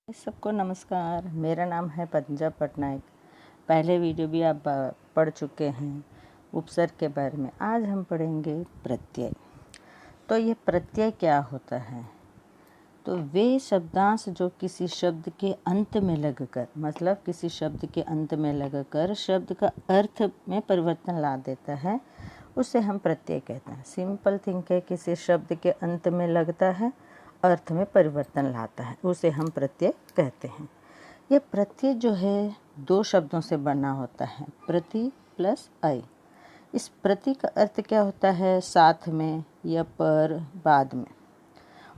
सबको नमस्कार। मेरा नाम है पंजा पटनायक। पहले वीडियो भी आप पढ़ चुके हैं उपसर्ग के बारे में। आज हम पढ़ेंगे प्रत्यय। तो ये प्रत्यय क्या होता है? तो वे शब्दांश जो किसी शब्द के अंत में लगकर, मतलब किसी शब्द के अंत में लगकर शब्द का अर्थ में परिवर्तन ला देता है, उसे हम प्रत्यय कहते हैं। सिंपल थिंग है, किसी शब्द के अंत में लगता है, अर्थ में परिवर्तन लाता है, उसे हम प्रत्यय कहते हैं। यह प्रत्यय जो है दो शब्दों से बना होता है, प्रति प्लस अय। इस प्रति का अर्थ क्या होता है? साथ में या पर, बाद में।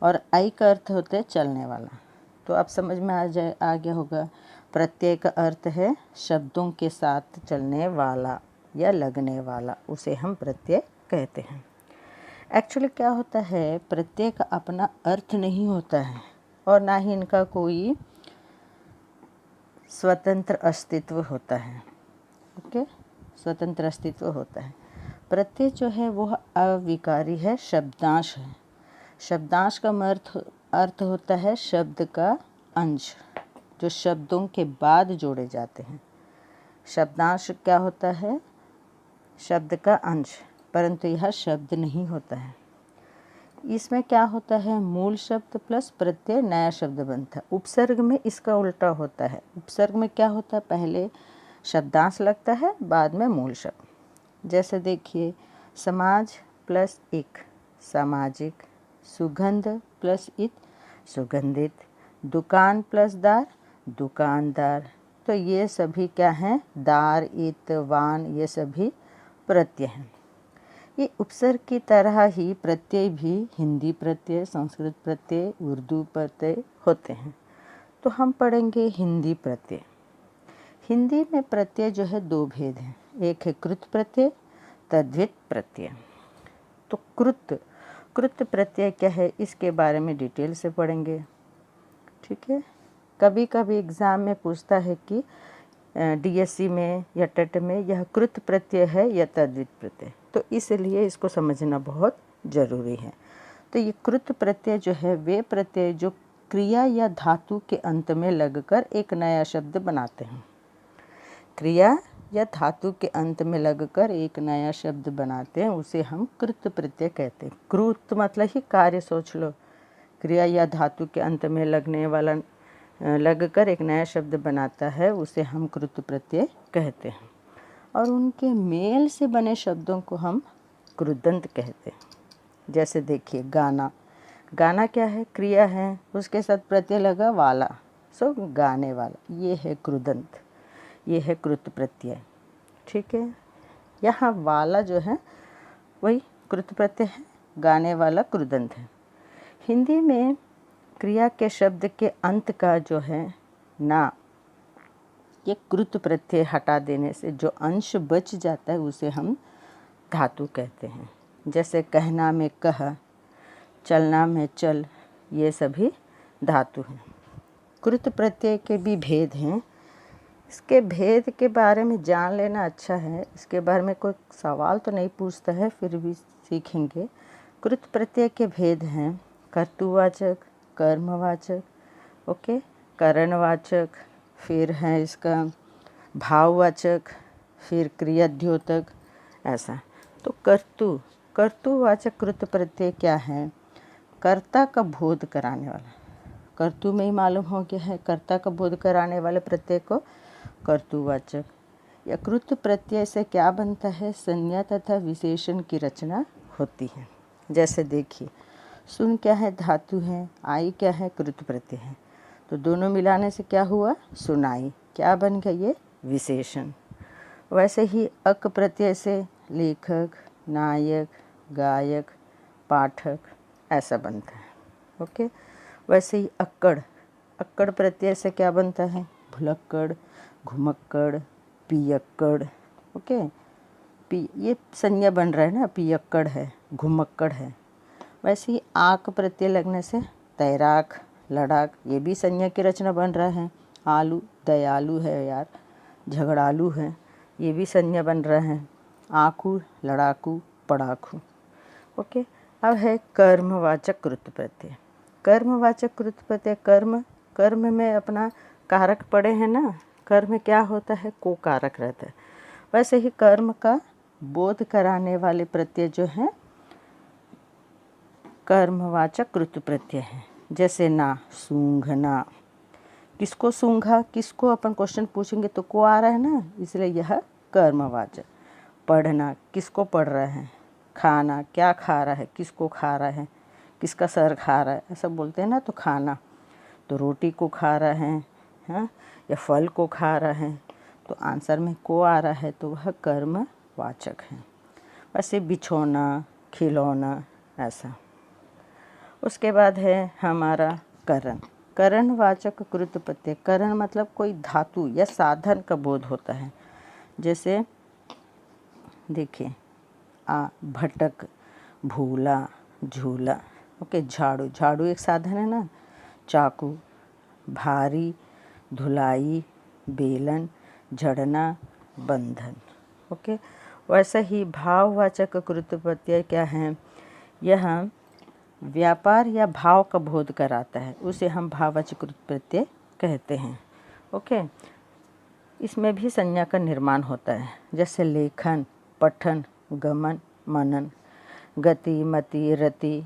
और अय का अर्थ होता है चलने वाला। तो आप समझ में आ गया होगा। प्रत्यय का अर्थ है शब्दों के साथ चलने वाला या लगने वाला, उसे हम प्रत्यय कहते हैं। एक्चुअली क्या होता है, प्रत्यय का अपना अर्थ नहीं होता है और ना ही इनका कोई स्वतंत्र अस्तित्व होता है। ओके, स्वतंत्र अस्तित्व होता है। प्रत्यय जो है वो अविकारी है, शब्दांश है। शब्दांश का अर्थ होता है शब्द का अंश, जो शब्दों के बाद जोड़े जाते हैं। शब्दांश क्या होता है? शब्द का अंश, परंतु यह शब्द नहीं होता है। इसमें क्या होता है? मूल शब्द प्लस प्रत्यय नया शब्द बनता है। उपसर्ग में इसका उल्टा होता है। उपसर्ग में क्या होता है? पहले शब्दांश लगता है, बाद में मूल शब्द। जैसे देखिए, समाज प्लस एक, सामाजिक। सुगंध प्लस इत, सुगंधित। दुकान प्लस दार, दुकानदार। तो ये सभी क्या हैं? दार, इत, वान, ये सभी प्रत्यय हैं। ये उपसर्ग की तरह ही प्रत्यय भी हिंदी प्रत्यय, संस्कृत प्रत्यय, उर्दू प्रत्यय होते हैं। तो हम पढ़ेंगे हिंदी प्रत्यय। हिंदी में प्रत्यय जो है दो भेद हैं, एक है कृत प्रत्यय, तद्धित प्रत्यय। तो कृत प्रत्यय क्या है, इसके बारे में डिटेल से पढ़ेंगे। ठीक है। कभी कभी एग्ज़ाम में पूछता है कि डीएससी में या टेट में यह कृत प्रत्यय है या तद्धित प्रत्यय, तो इसलिए इसको समझना बहुत ज़रूरी है। तो ये कृत प्रत्यय जो है वे प्रत्यय जो क्रिया या धातु के अंत में लगकर एक नया शब्द बनाते हैं। क्रिया या धातु के अंत में लगकर एक नया शब्द बनाते हैं, उसे हम कृत प्रत्यय कहते हैं। कृत मतलब ही कार्य, सोच लो। क्रिया या धातु के अंत में लगने वाला लगकर एक नया शब्द बनाता है, उसे हम कृत प्रत्यय कहते हैं। और उनके मेल से बने शब्दों को हम कृदंत कहते हैं। जैसे देखिए, गाना। गाना क्या है? क्रिया है, उसके साथ प्रत्यय लगा वाला, सो गाने वाला, ये है कृदंत, ये है कृत प्रत्यय। ठीक है। यहाँ वाला जो है वही कृत प्रत्यय है, गाने वाला कृदंत है। हिंदी में क्रिया के शब्द के अंत का जो है ना, ये कृत प्रत्यय हटा देने से जो अंश बच जाता है उसे हम धातु कहते हैं। जैसे कहना में कह, चलना में चल, ये सभी धातु हैं। कृत प्रत्यय के भी भेद हैं। इसके भेद के बारे में जान लेना अच्छा है। इसके बारे में कोई सवाल तो नहीं पूछता है, फिर भी सीखेंगे। कृत प्रत्यय के भेद हैं कर्तुवाचक, कर्मवाचक, ओके, करणवाचक, फिर है इसका भाववाचक, फिर क्रियाद्योतक, ऐसा। तो कर्तुवाचक कृत प्रत्यय क्या है? कर्ता का बोध कराने वाला। कर्तु में ही मालूम हो गया है, कर्ता का बोध कराने वाले प्रत्यय को कर्तुवाचक। या कृत प्रत्यय से क्या बनता है? संज्ञा तथा विशेषण की रचना होती है। जैसे देखिए, सुन क्या है? धातु है। आई क्या है? कृत प्रत्यय है। तो दोनों मिलाने से क्या हुआ? सुनाई। क्या बन गया? ये विशेषण। वैसे ही अक प्रत्यय से लेखक, नायक, गायक, पाठक, ऐसा बनता है। ओके। वैसे ही अक्कड़ प्रत्यय से क्या बनता है? भुलक्कड़, घुमक्कड़, पियक्कड़। ओके, ये संज्ञा बन रहा है ना, पियक्कड़ है, घुमक्कड़ है। वैसे ही आक प्रत्यय लगने से तैराक, लड़ाक, ये भी संज्ञा की रचना बन रहा है। आलू, दयालु है यार, झगड़ालू है, ये भी संज्ञा बन रहा है। आकू, लड़ाकू, पड़ाकू। ओके। अब है कर्मवाचक कृत प्रत्यय। कर्मवाचक कृत प्रत्यय, कर्म कर्म में अपना कारक पड़े हैं ना, कर्म क्या होता है, को कारक रहता है। वैसे ही कर्म का बोध कराने वाले प्रत्यय जो हैं कर्मवाचक कृत प्रत्यय हैं। जैसे ना, सूंघना, किसको सूंघा, किसको अपन क्वेश्चन पूछेंगे तो को आ रहा है ना, इसलिए यह कर्मवाचक। पढ़ना, किसको पढ़ रहा है। खाना, क्या खा रहा है, किसको खा रहा है, किसका सर खा रहा है, ऐसा बोलते हैं ना, तो खाना तो रोटी को खा रहा है, हाँ, या फल को खा रहा है, तो आंसर में को आ रहा है, तो वह कर्मवाचक है। वैसे बिछोना, खिलौना, ऐसा। उसके बाद है हमारा करण। करणवाचक कृत प्रत्यय। करण मतलब कोई धातु या साधन का बोध होता है। जैसे देखिए, भटक, भूला, झूला। ओके, झाड़ू, झाड़ू एक साधन है ना। चाकू, भारी, धुलाई, बेलन, झड़ना, बंधन। ओके, वैसा ही भाववाचक कृत प्रत्यय क्या है, यह व्यापार या भाव का बोध कराता है, उसे हम भाववाचक कृत प्रत्यय कहते हैं। ओके, इसमें भी संज्ञा का निर्माण होता है। जैसे लेखन, पठन, गमन, मनन, गति, मति, रति,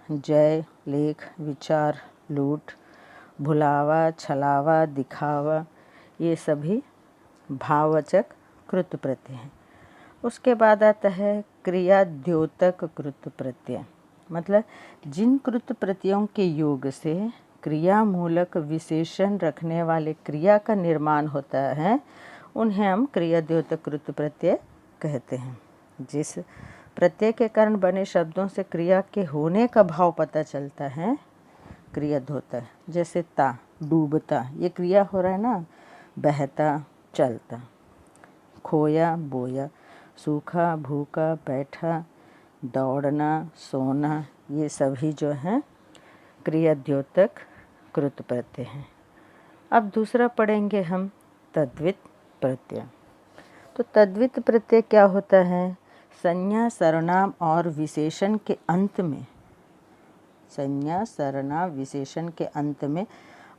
जय, लेख, विचार, लूट, भुलावा, छलावा, दिखावा, ये सभी भाववाचक कृत प्रत्यय हैं। उसके बाद आता है क्रिया द्योतक कृत प्रत्यय। मतलब जिन कृत प्रत्ययों के योग से क्रिया मूलक विशेषण रखने वाले क्रिया का निर्माण होता है, उन्हें हम क्रिया द्योतक कृत प्रत्यय कहते हैं। जिस प्रत्यय के कारण बने शब्दों से क्रिया के होने का भाव पता चलता है, क्रिया द्योतक। जैसे ता, डूबता, ये क्रिया हो रहा है ना, बहता, चलता। खोया, बोया, सूखा, भूखा, बैठा, दौड़ना, सोना, ये सभी जो हैं क्रिया द्योतक कृत प्रत्यय हैं। अब दूसरा पढ़ेंगे हम तद्वित प्रत्यय। तो तद्वित प्रत्यय क्या होता है, संज्ञा, सर्वनाम और विशेषण के अंत में, संज्ञा, सर्वनाम, विशेषण के अंत में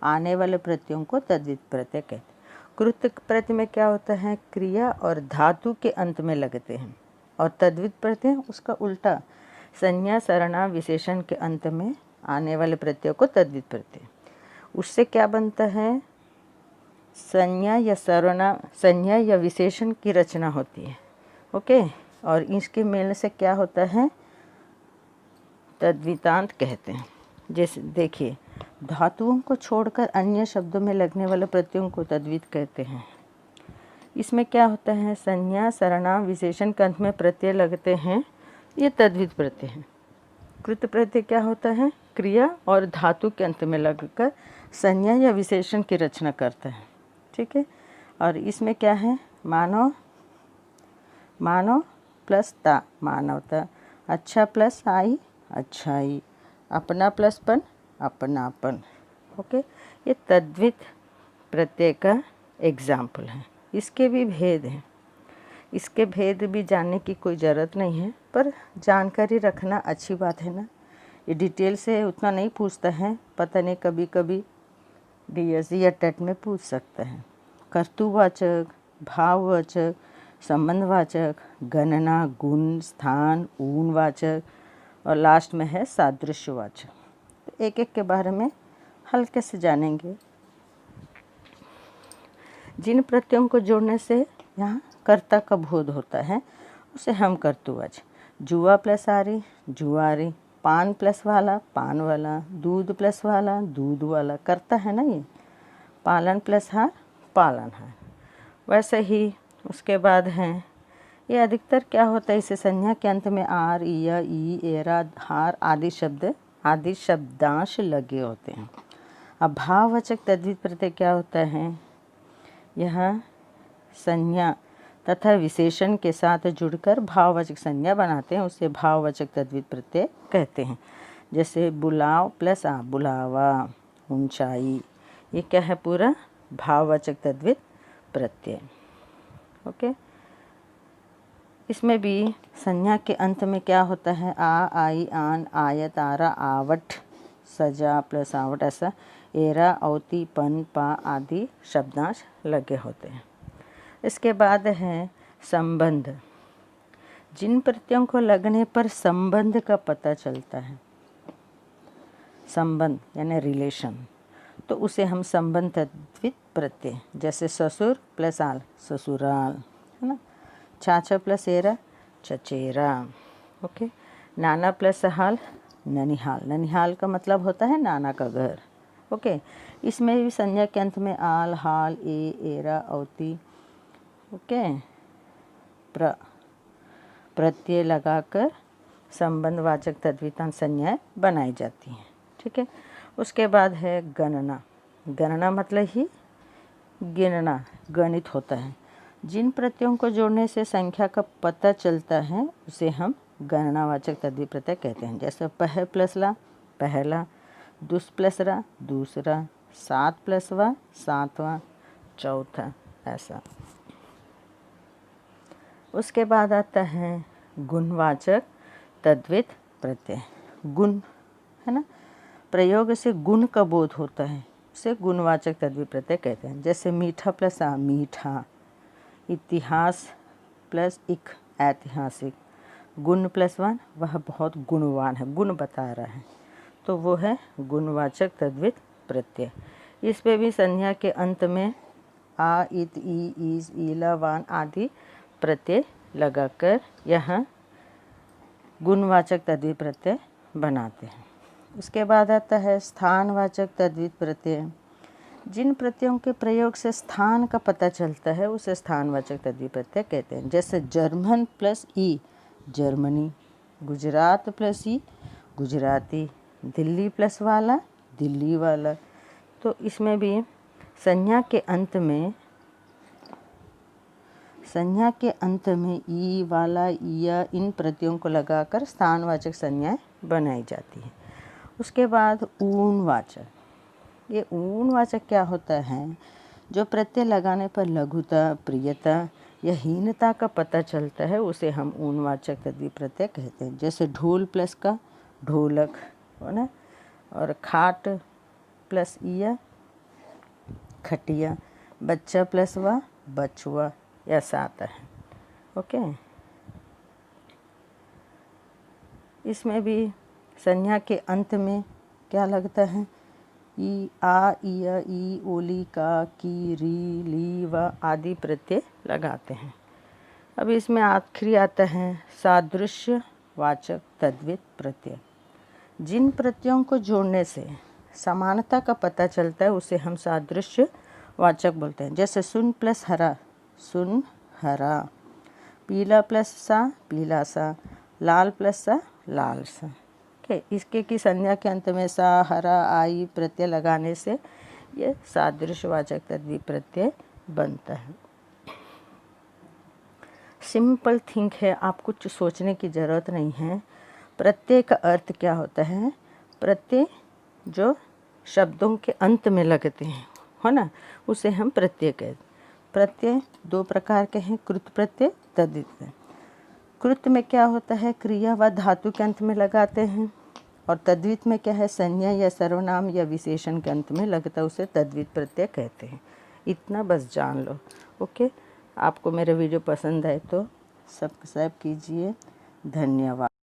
आने वाले प्रत्ययों को तद्वित प्रत्यय कहते हैं। कृत प्रत्यय में क्या होता है, क्रिया और धातु के अंत में लगते हैं, और तद्वित प्रत्यय उसका उल्टा, संज्ञा, सर्वनाम, विशेषण के अंत में आने वाले प्रत्ययों को तद्वित प्रत्यय। उससे क्या बनता है, संज्ञा या सर्वनाम, संज्ञा या विशेषण की रचना होती है। ओके, और इसके मेल से क्या होता है, तद्वितांत कहते हैं। जैसे देखिए, धातुओं को छोड़कर अन्य शब्दों में लगने वाले प्रत्ययों को तद्वित कहते हैं। इसमें क्या होता है, संज्ञा, सर्वनाम, विशेषण के अंत में प्रत्यय लगते हैं, ये तद्वित प्रत्यय है। कृत प्रत्यय क्या होता है, क्रिया और धातु के अंत में लगकर संज्ञा या विशेषण की रचना करता है। ठीक है, और इसमें क्या है, मानव, मानव प्लस ता, मानवता, अच्छा प्लस आई, अच्छाई, अपना प्लस पन, अपनापन। ओके, ये तद्वित प्रत्यय का एग्जाम्पल है। इसके भी भेद हैं, इसके भेद भी जानने की कोई ज़रूरत नहीं है, पर जानकारी रखना अच्छी बात है ना। ये डिटेल से उतना नहीं पूछता है, पता नहीं कभी कभी डीएससी या टेट में पूछ सकता है। कर्तुवाचक, भाववाचक, संबंधवाचक, गणना, गुण, स्थान, ऊनवाचक, और लास्ट में है सादृश्यवाचक। तो एक एक के बारे में हल्के से जानेंगे। जिन प्रत्ययों को जोड़ने से यहाँ कर्ता का बोध होता है, उसे हम कर्तुवाचक। जुआ प्लस आरी, जुआरी, पान प्लस वाला, पान वाला, दूध प्लस वाला, दूध वाला, कर्ता है ना ये। पालन प्लस हार, पालनहार। वैसे ही उसके बाद हैं, ये अधिकतर क्या होता है, इसे संज्ञा के अंत में आर, इया, ई, एरा, हार आदि शब्दांश लगे होते हैं। अब भाववाचक तद्वित प्रत्यय क्या होता है, यह संज्ञा तथा विशेषण के साथ जुड़कर भाववाचक संज्ञा बनाते हैं, उसे भाववाचक तद्वित प्रत्यय कहते हैं। जैसे बुलाव प्लस आ, बुलावा, ऊंचाई, ये क्या है, पूरा भाववाचक तद्वित प्रत्यय। ओके, इसमें भी संज्ञा के अंत में क्या होता है, आ, आई, आन, आयत, आरा, आवट, सजा प्लस आवट, ऐसा एरा, औती, पन, पा आदि शब्दांश लगे होते हैं। इसके बाद है संबंध। जिन प्रत्ययों को लगने पर संबंध का पता चलता है, संबंध यानी रिलेशन, तो उसे हम संबंध तद्वित प्रत्यय, जैसे ससुर प्लस आल ससुराल, है ना। चाचा प्लस एरा चचेरा, ओके। नाना प्लस हाल ननिहाल, ननिहाल का मतलब होता है नाना का घर, ओके। इसमें भी संज्ञा के अंत में आल, हाल, एरा, औती, ओके, प्रत्यय लगाकर संबंधवाचक तद्वितांत संज्ञाएं बनाई जाती हैं, ठीक है। उसके बाद है गणना। गणना मतलब ही गिनना, गणित होता है। जिन प्रत्ययों को जोड़ने से संख्या का पता चलता है उसे हम गणनावाचक तद्वित प्रत्यय कहते हैं। जैसे पह प्लस ला पहला, दुस प्लस रा दूसरा, सात प्लस वा सातवां, चौथा, ऐसा। उसके बाद आता है गुणवाचक तद्वित प्रत्यय। गुण, है ना, प्रयोग से गुण का बोध होता है, उसे गुणवाचक तद्वित प्रत्यय कहते हैं। जैसे मीठा प्लस आ मीठा, इतिहास प्लस इक ऐतिहासिक, गुण प्लस वान वह बहुत गुणवान है, गुण बता रहा है, तो वो है गुणवाचक तद्वित प्रत्यय। इस पे भी संज्ञा के अंत में आ, इत, ई, ईज, ईला, वान आदि प्रत्यय लगाकर यहाँ गुणवाचक तद्वित प्रत्यय बनाते हैं। उसके बाद आता है स्थानवाचक तद्वित प्रत्यय। जिन प्रत्ययों के प्रयोग से स्थान का पता चलता है उसे स्थानवाचक तद्वित प्रत्यय कहते हैं। जैसे जर्मन प्लस ई जर्मनी, गुजरात प्लस ई गुजराती, दिल्ली प्लस वाला दिल्ली वाला। तो इसमें भी संज्ञा के अंत में ई वाला, या इन प्रत्ययों को लगाकर स्थानवाचक संज्ञाएं बनाई जाती हैं। उसके बाद ऊनवाचक। ये ऊनवाचक क्या होता है? जो प्रत्यय लगाने पर लघुता, प्रियता या हीनता का पता चलता है उसे हम ऊनवाचक तद्वित प्रत्यय कहते हैं। जैसे ढोल प्लस का ढोलक, है ना, और खाट प्लस इया खटिया, बच्चा प्लस वा बचुआ, ऐसा आता है, ओके। इसमें भी संज्ञा के अंत में क्या लगता है? ई, आ, इया, ई, ओली, का, की, री, ली, व आदि प्रत्यय लगाते हैं। अब इसमें आखिरी आता है सादृश्यवाचक तद्वित प्रत्यय। जिन प्रत्ययों को जोड़ने से समानता का पता चलता है उसे हम सादृश्यवाचक बोलते हैं। जैसे सुन प्लस हरा सुन हरा, पीला प्लस सा पीला सा, लाल प्लस सा लाल सा, ओके। इसके की संज्ञा के अंत में सा, हरा, आई प्रत्यय लगाने से ये सादृश्यवाचक तद्वित प्रत्यय बनता है। सिंपल थिंक है, आप कुछ सोचने की ज़रूरत नहीं है। प्रत्यय का अर्थ क्या होता है? प्रत्यय जो शब्दों के अंत में लगते हैं, है ना, उसे हम प्रत्यय कहते हैं। प्रत्यय दो प्रकार के हैं, कृत प्रत्यय, तद्वित प्रत्यय। कृत में क्या होता है? क्रिया व धातु के अंत में लगाते हैं, और तद्वित में क्या है? संज्ञा या सर्वनाम या विशेषण के अंत में लगता है, उसे तद्वित प्रत्यय कहते हैं। इतना बस जान लो, ओके। आपको मेरा वीडियो पसंद आए तो सब्सक्राइब कीजिए। धन्यवाद।